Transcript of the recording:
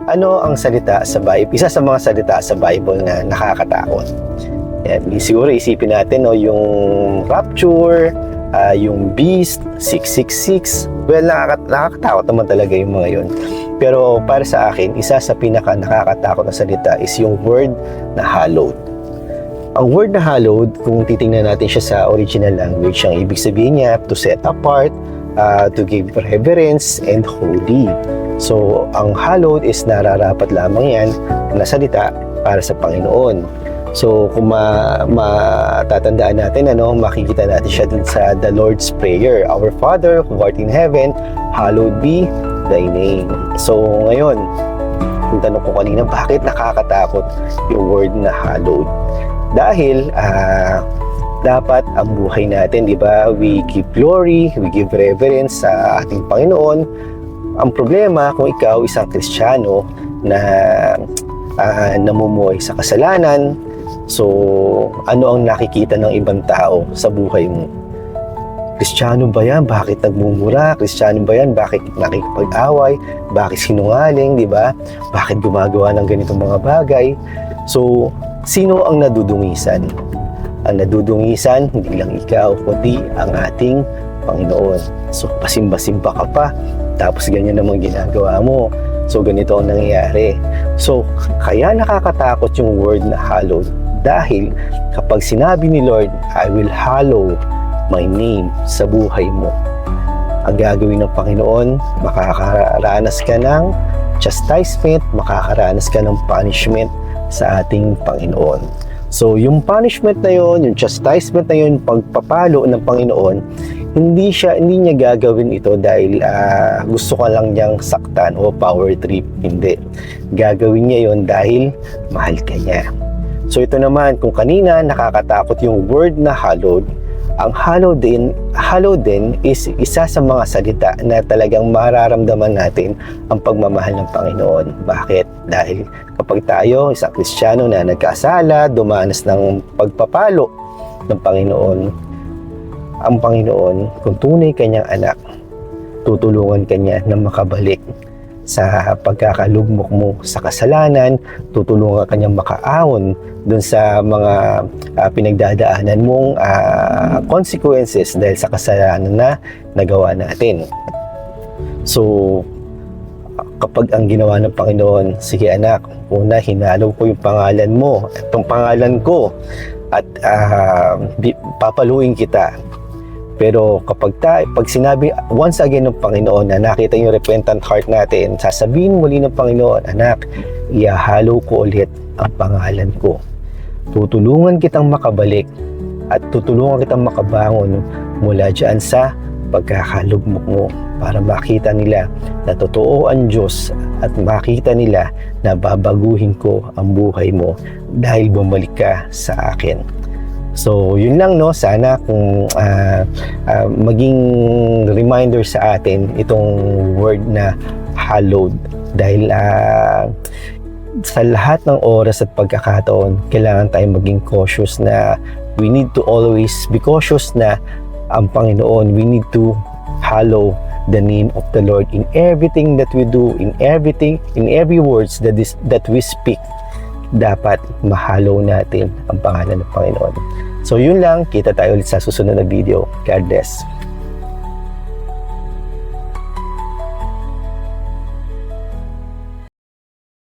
Ano ang salita sa Bible? Isa sa mga salita sa Bible na nakakatakot. Yan, siguro isipin natin no, yung rapture, yung beast, 666. Well, nakakatakot naman talaga yung mga yun. Pero para sa akin, isa sa pinaka nakakatakot na salita is yung word na hallowed. Ang word na hallowed, kung titingnan natin siya sa original language, ang ibig sabihin niya, to set apart, to give reverence, and holy. So, ang hallowed is nararapat lamang yan na salita para sa Panginoon. So, kung matatandaan natin, makikita natin siya dun sa the Lord's Prayer. Our Father, who art in heaven, hallowed be thy name. So, ngayon, kung tanong ko kanina, bakit nakakatakot yung word na hallowed? Dahil, dapat ang buhay natin, di ba? We give glory, we give reverence sa ating Panginoon. Ang problema, kung ikaw isang Kristiyano na namumuhay sa kasalanan, so ano ang nakikita ng ibang tao sa buhay mo? Kristiyano ba yan? Bakit nagmumura? Kristiyano ba yan? Bakit nakikipag-away? Bakit sinungaling, di ba? Bakit gumagawa ng ganitong mga bagay? So, sino ang nadudungisan? Ang nadudungisan, hindi lang ikaw, kundi ang ating Panginoon. So, pasimba-simba ka pa, tapos ganyan naman ginagawa mo. So, ganito ang nangyayari. So, kaya nakakatakot yung word na hallowed. Dahil kapag sinabi ni Lord, I will hallow my name sa buhay mo, ang gagawin ng Panginoon, makakaranas ka ng chastisement, makakaranas ka ng punishment sa ating Panginoon. So, yung punishment na yun, yung chastisement na yun, pagpapalo ng Panginoon, hindi niya gagawin ito dahil gusto ka lang niyang saktan o power trip. Hindi. Gagawin niya yun dahil mahal ka niya. So, ito naman, kung kanina nakakatakot yung word na hallowed, ang hallowed din is isa sa mga salita na talagang mararamdaman natin ang pagmamahal ng Panginoon. Bakit? Dahil kapag tayo, isang Kristiyano na nagkasala, dumanas ng pagpapalo ng Panginoon, ang Panginoon, kung tunay kanyang anak, tutulungan kanya na makabalik sa pagkakalugmok mo sa kasalanan, tutulungan kanyang makaahon dun sa mga pinagdadaanan mong consequences dahil sa kasalanan na nagawa natin. So, kapag ang ginawa ng Panginoon, sige anak, una hinalo ko yung pangalan mo, itong pangalan ko, at papaluin kita. Pero pag sinabi once again ng Panginoon na nakita yung repentant heart natin, sasabihin muli ng Panginoon, anak, ihahalo ko ulit ang pangalan ko. Tutulungan kitang makabalik at tutulungan kitang makabangon mula dyan sa pagkakalugmok mo para makita nila na totoo ang Diyos at makita nila na babaguhin ko ang buhay mo dahil bumalik ka sa akin. So, yun lang, no? Sana kung maging reminder sa atin itong word na hallowed. Dahil sa lahat ng oras at pagkakataon, kailangan tayong maging cautious na we need to always be cautious na ang Panginoon, we need to hallow the name of the Lord in everything that we do, in every words that we speak. Dapat mahalo natin ang pangalan ng Panginoon. So yun lang, kita tayo ulit sa susunod na video. God bless.